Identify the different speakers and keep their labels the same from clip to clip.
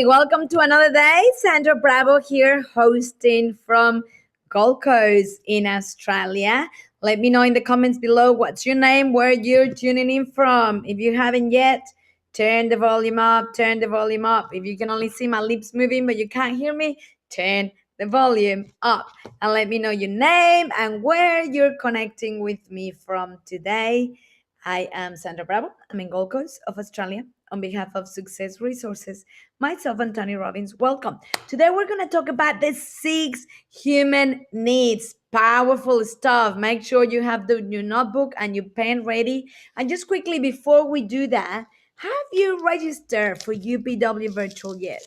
Speaker 1: Welcome to another day. Sandra Bravo here, hosting from Gold Coast in Australia. Let me know in the comments below what's your name, where you're tuning in from. If you haven't yet, turn the volume up, turn the volume up. If you can only see my lips moving but you can't hear me, turn the volume up and let me know your name and where you're connecting with me from today. I am Sandra Bravo. I'm in Gold Coast of Australia on behalf of Success Resources. Myself and Tony Robbins, welcome. Today we're going to talk about the 6 human needs. Powerful stuff. Make sure you have your notebook and your pen ready. And just quickly before we do that, have you registered for U.P.W virtual yet?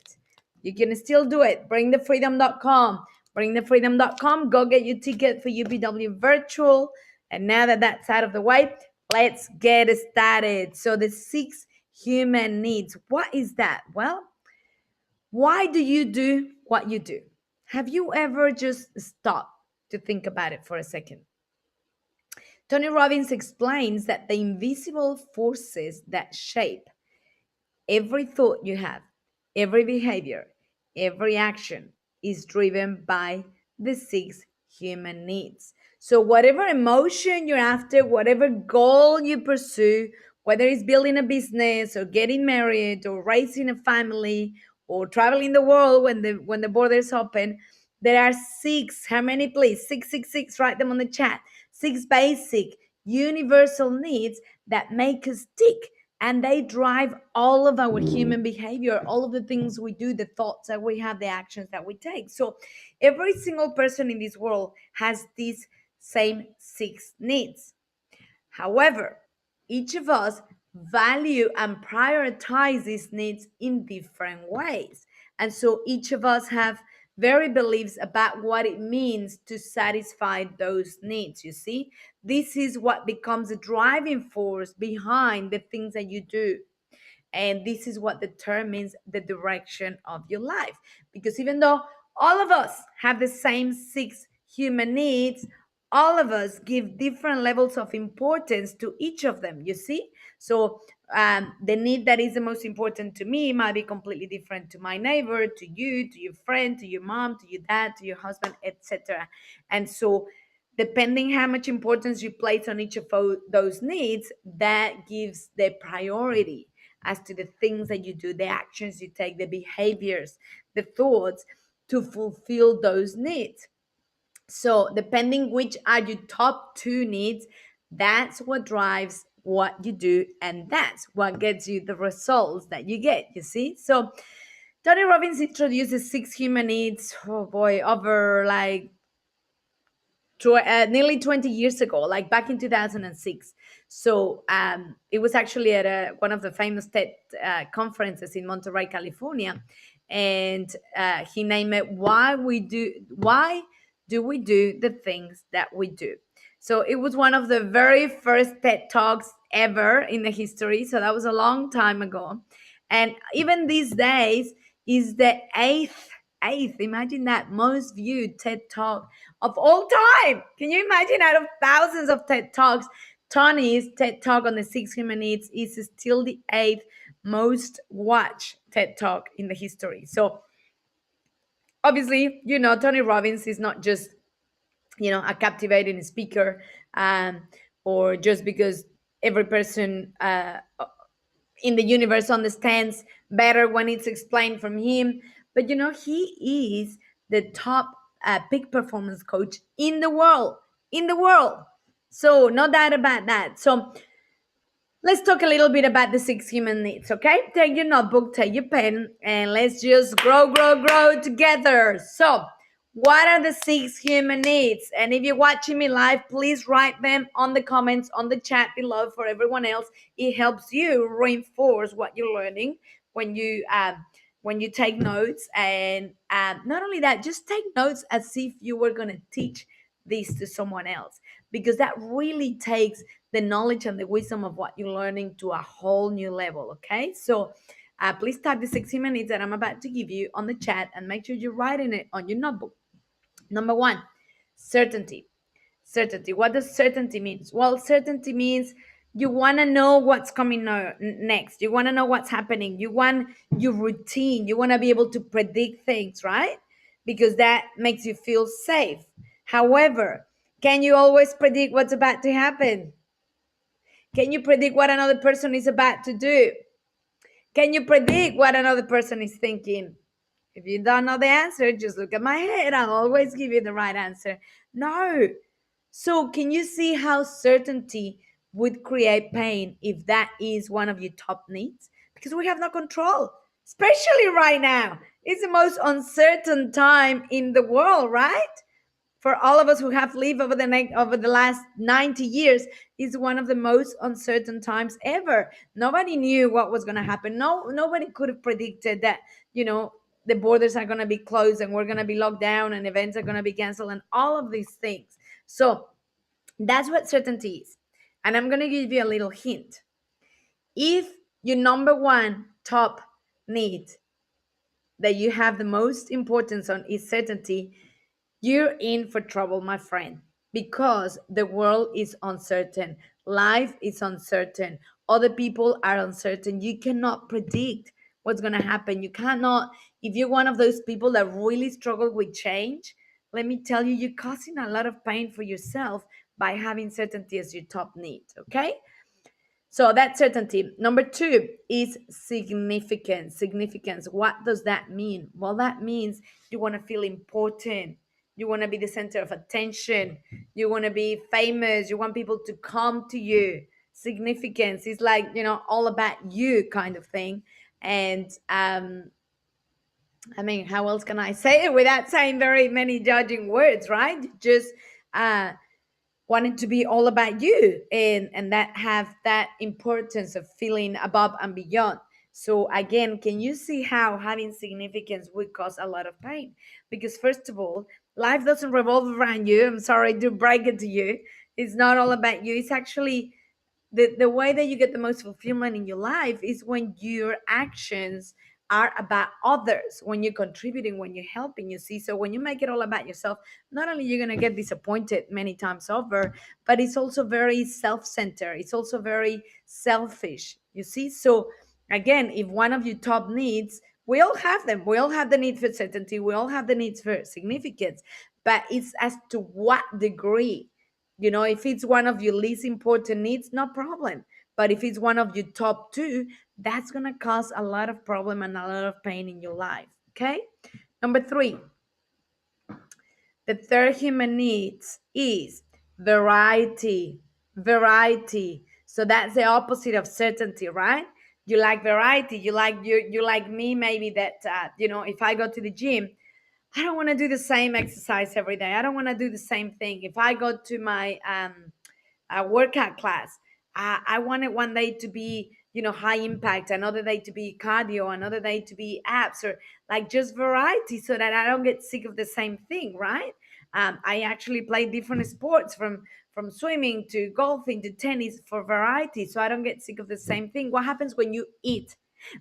Speaker 1: You can still do it. Bringthefreedom.com. Bringthefreedom.com. Go get your ticket for U.P.W virtual. And now that that's out of the way, let's get started. So the 6 human needs. What is that? Well, why do you do what you do? Have you ever just stopped to think about it for a second? Tony Robbins explains that the invisible forces that shape every thought you have, every behavior, every action is driven by the 6 human needs. So, whatever emotion you're after, whatever goal you pursue, whether it's building a business or getting married or raising a family or traveling the world when the borders open, there are 6. How many, please? 666. Write them on the chat. 6 basic universal needs that make us tick, and they drive all of our human behavior, all of the things we do, the thoughts that we have, the actions that we take. So every single person in this world has these same 6 needs. However, each of us value and prioritize these needs in different ways. And so each of us have very beliefs about what it means to satisfy those needs. You see, this is what becomes a driving force behind the things that you do. And this is what determines the direction of your life. Because even though all of us have the same 6 human needs, all of us give different levels of importance to each of them, you see? So the need that is the most important to me might be completely different to my neighbor, to you, to your friend, to your mom, to your dad, to your husband, etc. And so depending how much importance you place on each of those needs, that gives the priority as to the things that you do, the actions you take, the behaviors, the thoughts to fulfill those needs. So, depending which are your top 2 needs, that's what drives what you do, and that's what gets you the results that you get. You see? So, Tony Robbins introduces 6 human needs, oh boy, over like nearly 20 years ago, like back in 2006. So it was actually at one of the famous TED conferences in Monterey, California, and he named it Why Do We Do the Things That We Do? So it was one of the very first TED Talks ever in the history. So that was a long time ago. And even these days is the eighth, imagine that, most viewed TED Talk of all time. Can you imagine, out of thousands of TED Talks, Tony's TED Talk on the 6 human needs is still the 8th most watched TED Talk in the history. So obviously, Tony Robbins is not just, a captivating speaker, or just because every person in the universe understands better when it's explained from him. But he is the top peak performance coach in the world. In the world. So no doubt about that. So let's talk a little bit about the 6 human needs, okay? Take your notebook, take your pen, and let's just grow together. So what are the 6 human needs? And if you're watching me live, please write them on the comments, on the chat below for everyone else. It helps you reinforce what you're learning when you take notes. And not only that, just take notes as if you were going to teach this to someone else, because that really takes the knowledge and the wisdom of what you're learning to a whole new level, okay? So please type the 6 human needs that I'm about to give you on the chat, and make sure you're writing it on your notebook. Number 1, certainty. Certainty. What does certainty mean? Well, certainty means You want to know what's coming next. You want to know what's happening. You want your routine. You want to be able to predict things, right? Because that makes you feel safe. However, can you always predict what's about to happen? Can you predict what another person is about to do? Can you predict what another person is thinking? If you don't know the answer, just look at my head. I'll always give you the right answer. No. So, can you see how certainty would create pain if that is one of your top needs? Because we have no control, especially right now. It's the most uncertain time in the world, right? For all of us who have lived over the last 90 years, is one of the most uncertain times ever. Nobody knew what was going to happen. Nobody could have predicted that, you know, the borders are going to be closed and we're going to be locked down and events are going to be canceled and all of these things. So that's what certainty is. And I'm going to give you a little hint. If your number one top need that you have the most importance on is certainty, you're in for trouble, my friend, because the world is uncertain. Life is uncertain. Other people are uncertain. You cannot predict what's going to happen. You cannot, if you're one of those people that really struggle with change, let me tell you, you're causing a lot of pain for yourself by having certainty as your top need. Okay. So that's certainty. Number two is significance. Significance. What does that mean? Well, that means you want to feel important. You want to be the center of attention. You want to be famous. You want people to come to you. Significance is like, all about you kind of thing. And I mean, how else can I say it without saying very many judging words, right? Just uh, want it to be all about you, and that have that importance of feeling above and beyond. So again, can you see how having significance would cause a lot of pain? Because first of all, life doesn't revolve around you. I'm sorry to break it to you. It's not all about you. It's actually the way that you get the most fulfillment in your life is when your actions are about others, when you're contributing, when you're helping, you see. So when you make it all about yourself, not only you're going to get disappointed many times over, but it's also very self-centered, it's also very selfish, you see. So again, if one of your top needs, we all have them, we all have the need for certainty, we all have the needs for significance, but it's as to what degree. If it's one of your least important needs, no problem. But if it's one of your top two, that's going to cause a lot of problem and a lot of pain in your life. Okay. Number three, the third human needs is variety. Variety. So that's the opposite of certainty, right? You like variety. You like me, maybe that if I go to the gym, I don't want to do the same exercise every day. I don't want to do the same thing. If I go to my workout class, I want it one day to be, high impact, another day to be cardio, another day to be abs, or like just variety so that I don't get sick of the same thing, right? I actually play different sports from swimming to golfing to tennis for variety so I don't get sick of the same thing. What happens when you eat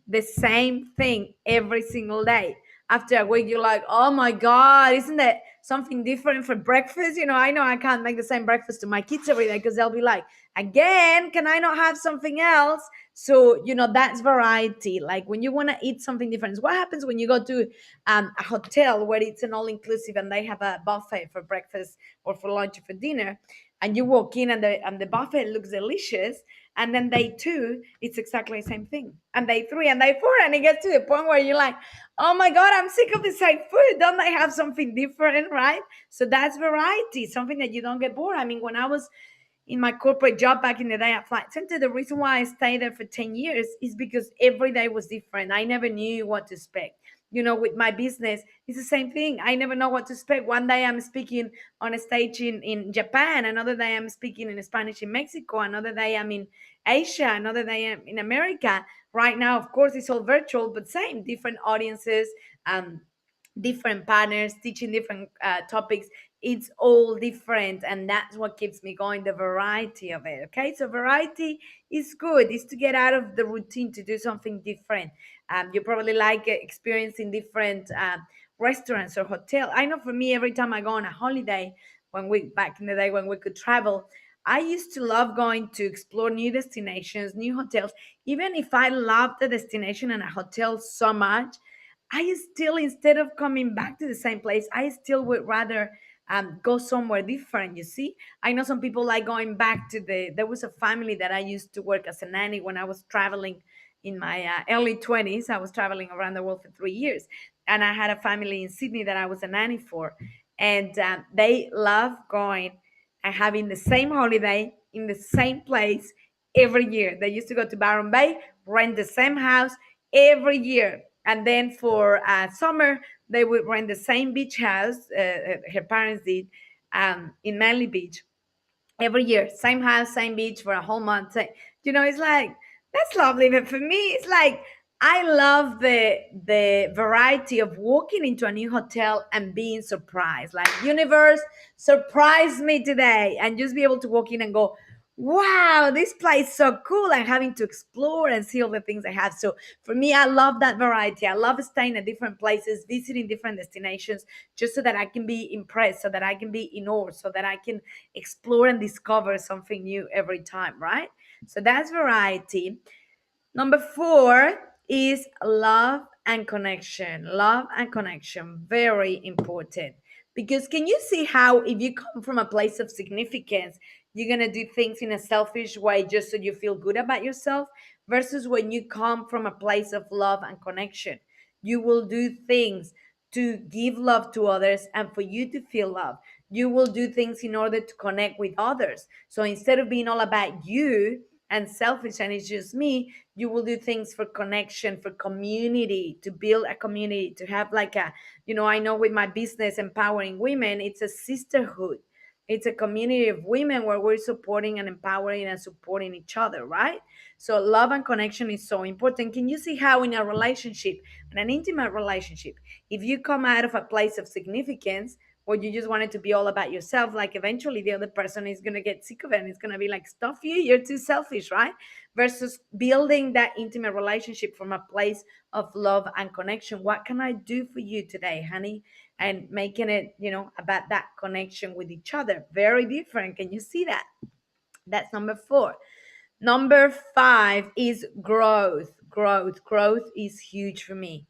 Speaker 1: the same thing every single day? After a week, you're like, oh my God, isn't that something different for breakfast? I know I can't make the same breakfast to my kids every day because they'll be like, again, can I not have something else? So, that's variety. Like when you want to eat something different. What happens when you go to a hotel where it's an all inclusive and they have a buffet for breakfast or for lunch or for dinner? And you walk in and the buffet looks delicious. And then day two, it's exactly the same thing. And day three and day four. And it gets to the point where you're like, oh my God, I'm sick of the same food. Don't they have something different, right? So that's variety, something that you don't get bored. I mean, when I was in my corporate job back in the day at Flight Center, the reason why I stayed there for 10 years is because every day was different. I never knew what to expect. With my business, it's the same thing. I never know what to expect. One day I'm speaking on a stage in Japan. Another day I'm speaking in Spanish in Mexico. Another day I'm in Asia. Another day I'm in America. Right now, of course, it's all virtual, but same, different audiences, different partners, teaching different topics. It's all different, and that's what keeps me going, the variety of it. Okay, so variety is good. It's to get out of the routine, to do something different. You probably like experiencing different restaurants or hotel. I know for me, every time I go on a holiday, when we back in the day when we could travel, I used to love going to explore new destinations, new hotels. Even if I loved the destination and a hotel so much, I still, instead of coming back to the same place, I still would rather go somewhere different. You see, I know some people like going back to there was a family that I used to work as a nanny when I was traveling in my early 20s. I was traveling around the world for 3 years. And I had a family in Sydney that I was a nanny for. And they love going and having the same holiday in the same place every year. They used to go to Byron Bay, rent the same house every year. And then for summer, they would rent the same beach house, her parents did, in Manly Beach every year, same house, same beach for a whole month. It's like that's lovely. But for me, it's like I love the variety of walking into a new hotel and being surprised. Like, universe, surprise me today, and just be able to walk in and go, wow, this place is so cool, and having to explore and see all the things I have. So for me, I love that variety. I love staying at different places, visiting different destinations, just so that I can be impressed, so that I can be in awe, so that I can explore and discover something new every time, right? So that's variety. Number four is love and connection. Love and connection, very important. Because can you see how, if you come from a place of significance, you're going to do things in a selfish way just so you feel good about yourself, versus when you come from a place of love and connection? You will do things to give love to others and for you to feel love. You will do things in order to connect with others. So instead of being all about you and selfish and it's just me, you will do things for connection, for community, to build a community, to have like I know with my business empowering women, it's a sisterhood. It's a community of women where we're supporting and empowering and supporting each other, right? So love and connection is so important. Can you see how in a relationship, in an intimate relationship, if you come out of a place of significance or you just want it to be all about yourself, like eventually the other person is going to get sick of it and it's going to be like, stuff you, you're too selfish, right? Versus building that intimate relationship from a place of love and connection. What can I do for you today, honey? And making it, about that connection with each other. Very different. Can you see that? That's number four. Number five is growth. Growth is huge for me.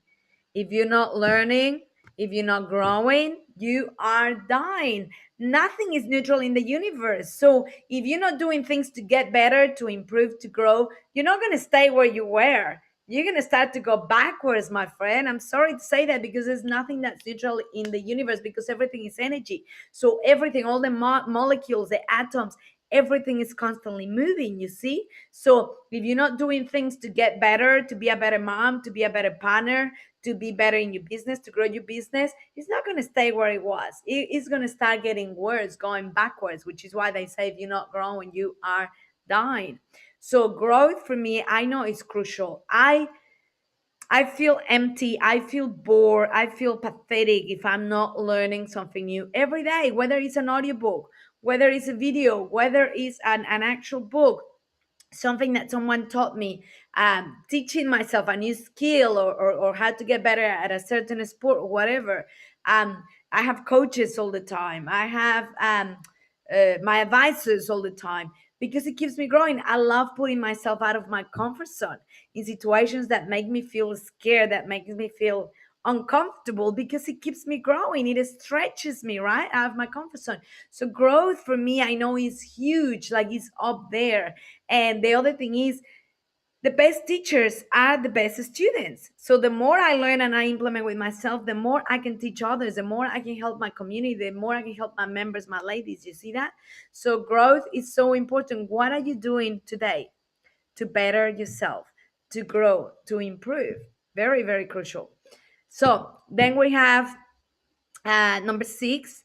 Speaker 1: If you're not learning, if you're not growing, you are dying. Nothing is neutral in the universe. So if you're not doing things to get better, to improve, to grow, you're not going to stay where you were. You're going to start to go backwards, my friend. I'm sorry to say that, because there's nothing that's neutral in the universe, because everything is energy. So everything, all the molecules, the atoms, everything is constantly moving, you see? So if you're not doing things to get better, to be a better mom, to be a better partner, to be better in your business, to grow your business, it's not going to stay where it was. It's going to start getting worse, going backwards, which is why they say if you're not growing, you are dying. So growth for me, I know is crucial. I feel empty. I feel bored. I feel pathetic if I'm not learning something new every day, whether it's an audiobook, whether it's a video, whether it's an actual book, something that someone taught me, teaching myself a new skill, or how to get better at a certain sport or whatever. I have coaches all the time. I have my advisors all the time, because it keeps me growing. I love putting myself out of my comfort zone in situations that make me feel scared, that makes me feel uncomfortable, because it keeps me growing. It stretches me right out of my comfort zone. So growth for me, I know, is huge, like it's up there. And the other thing is, the best teachers are the best students. So the more I learn and I implement with myself, the more I can teach others, the more I can help my community, the more I can help my members, my ladies. You see that? So growth is so important. What are you doing today to better yourself, to grow, to improve? Very, very crucial. So then we have number six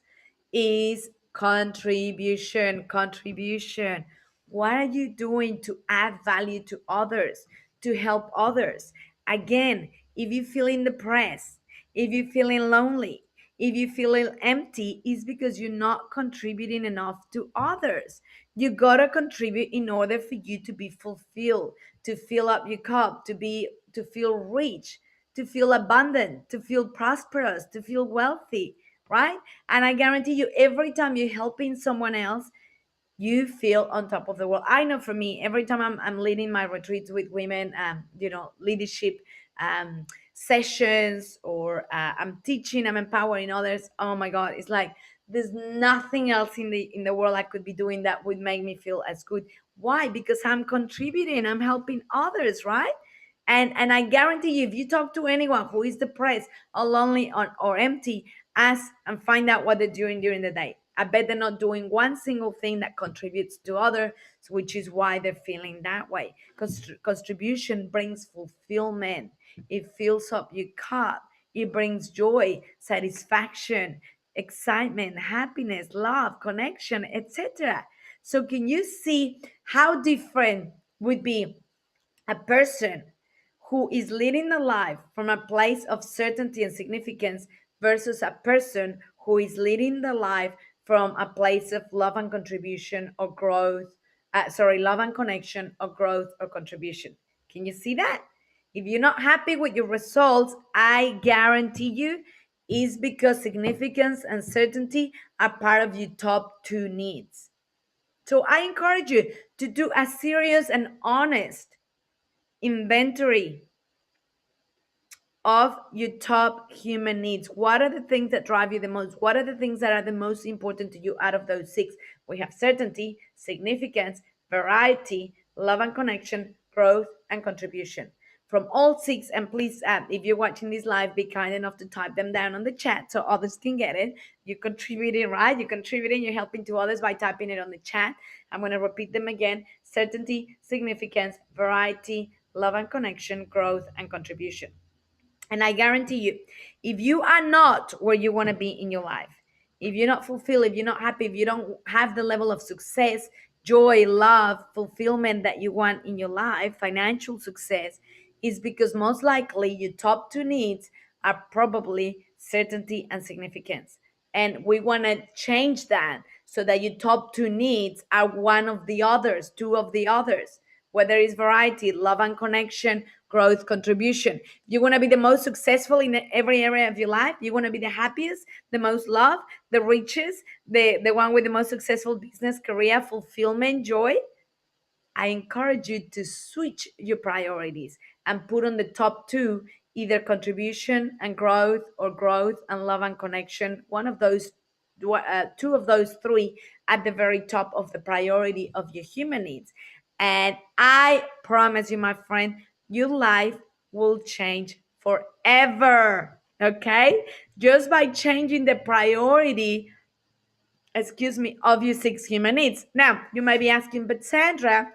Speaker 1: is contribution. Contribution. What are you doing to add value to others, to help others? Again, if you're feeling depressed, if you're feeling lonely, if you're feeling empty, it's because you're not contributing enough to others. You gotta contribute in order for you to be fulfilled, to fill up your cup, to feel rich, to feel abundant, to feel prosperous, to feel wealthy, right? And I guarantee you, every time you're helping someone else, you feel on top of the world. I know for me, every time I'm leading my retreats with women, leadership um, sessions, or I'm teaching, I'm empowering others. Oh my God, it's like there's nothing else in the world I could be doing that would make me feel as good. Why? Because I'm contributing, I'm helping others, right? And I guarantee you, if you talk to anyone who is depressed or lonely or empty, ask and find out what they're doing during the day. I bet they're not doing one single thing that contributes to others, which is why they're feeling that way. Because contribution brings fulfillment. It fills up your cup. It brings joy, satisfaction, excitement, happiness, love, connection, etc. So can you see how different would be a person who is leading a life from a place of certainty and significance versus a person who is leading the life from a place of love and contribution or growth, love and connection or growth or contribution. Can you see that? If you're not happy with your results, I guarantee you is because significance and certainty are part of your top two needs. So I encourage you to do a serious and honest inventory of your top human needs. What are the things that drive you the most? What are the things that are the most important to you out of those six? We have certainty, significance, variety, love and connection, growth, and contribution. From all six, and please, if you're watching this live, be kind enough to type them down on the chat so others can get it. You're contributing, right? You're contributing, you're helping to others by typing it on the chat. I'm going to repeat them again: certainty, significance, variety, love and connection, growth, and contribution. And I guarantee you, if you are not where you want to be in your life, if you're not fulfilled, if you're not happy, if you don't have the level of success, joy, love, fulfillment that you want in your life, financial success, is because most likely your top two needs are probably certainty and significance. And we want to change that so that your top two needs are one of the others, two of the others, whether it's variety, love and connection, growth, contribution. You want to be the most successful in every area of your life. You want to be the happiest, the most loved, the richest, the one with the most successful business, career, fulfillment, joy. I encourage you to switch your priorities and put on the top two either contribution and growth, or growth and love and connection. One of those, two of those three at the very top of the priority of your human needs. And I promise you, my friend, your life will change forever. Okay? Just by changing the priority, of your six human needs. Now, you might be asking, but Sandra,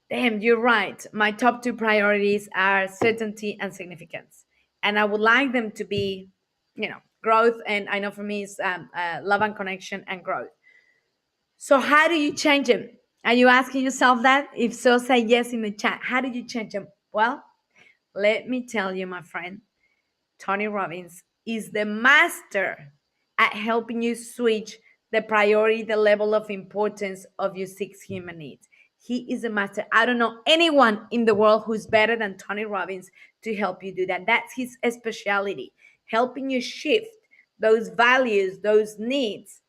Speaker 1: damn, you're right. My top two priorities are certainty and significance. And I would like them to be, growth. And I know for me, it's love and connection and growth. So, how do you change them? Are you asking yourself that? If so, say yes in the chat. How do you change them? Well, let me tell you, my friend, Tony Robbins is the master at helping you switch the priority, the level of importance of your six human needs. He is a master. I don't know anyone in the world who's better than Tony Robbins to help you do that. That's his specialty, helping you shift those values, those needs,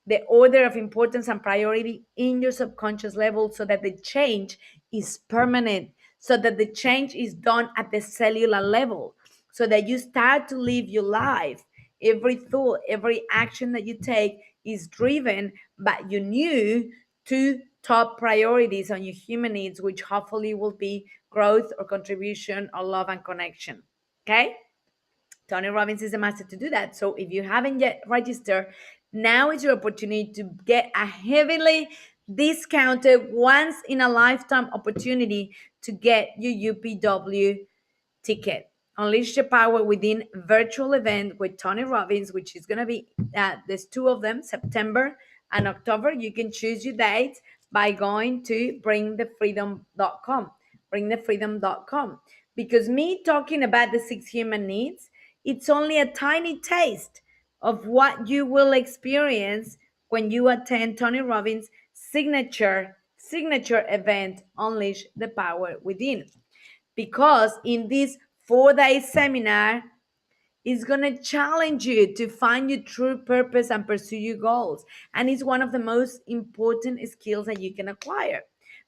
Speaker 1: the order of importance and priority in your subconscious level, so that the change is permanent, so that the change is done at the cellular level, so that you start to live your life. Every thought, every action that you take is driven by your new two top priorities on your human needs, which hopefully will be growth or contribution or love and connection. Okay? Tony Robbins is the master to do that. So if you haven't yet registered, now is your opportunity to get a heavily discounted, once in a lifetime opportunity to get your U.P.W ticket. Unleash your power within virtual event with Tony Robbins, which is going to be, there's two of them, September and October. You can choose your date by going to bringthefreedom.com. Bringthefreedom.com. Because me talking about the six human needs, it's only a tiny taste of what you will experience when you attend Tony Robbins' signature event, Unleash the Power Within. Because in this 4-day seminar, It's going to challenge you to find your true purpose and pursue your goals. And it's one of the most important skills that you can acquire.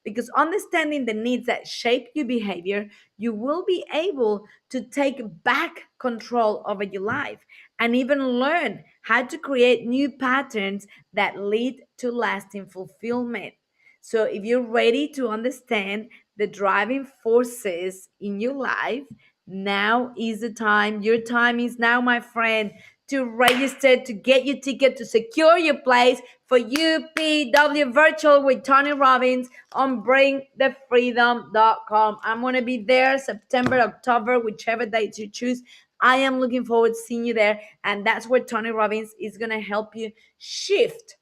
Speaker 1: Because understanding the needs that shape your behavior, you will be able to take back control over your life and even learn how to create new patterns that lead to lasting fulfillment. So, if you're ready to understand the driving forces in your life, now is the time. Your time is now, my friend, to register, to get your ticket, to secure your place for U.P.W Virtual with Tony Robbins on bringthefreedom.com. I'm going to be there September, October, whichever dates you choose. I am looking forward to seeing you there. And that's where Tony Robbins is going to help you shift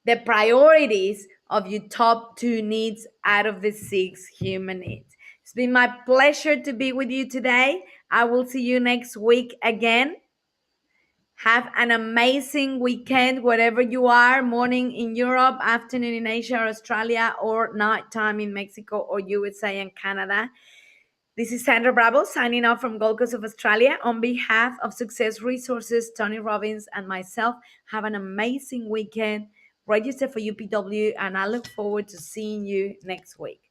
Speaker 1: the priorities of your top two needs out of the six human needs. It's been my pleasure to be with you today. I will see you next week again. Have an amazing weekend wherever you are, morning in Europe, afternoon in Asia or Australia, or nighttime in Mexico or USA and Canada. This is Sandra Bravo signing off from Gold Coast of Australia on behalf of Success Resources, Tony Robbins, and myself. Have an amazing weekend. Register for U.P.W, and I look forward to seeing you next week.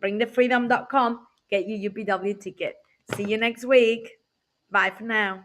Speaker 1: Bringthefreedom.com. Get your U.P.W ticket. See you next week. Bye for now.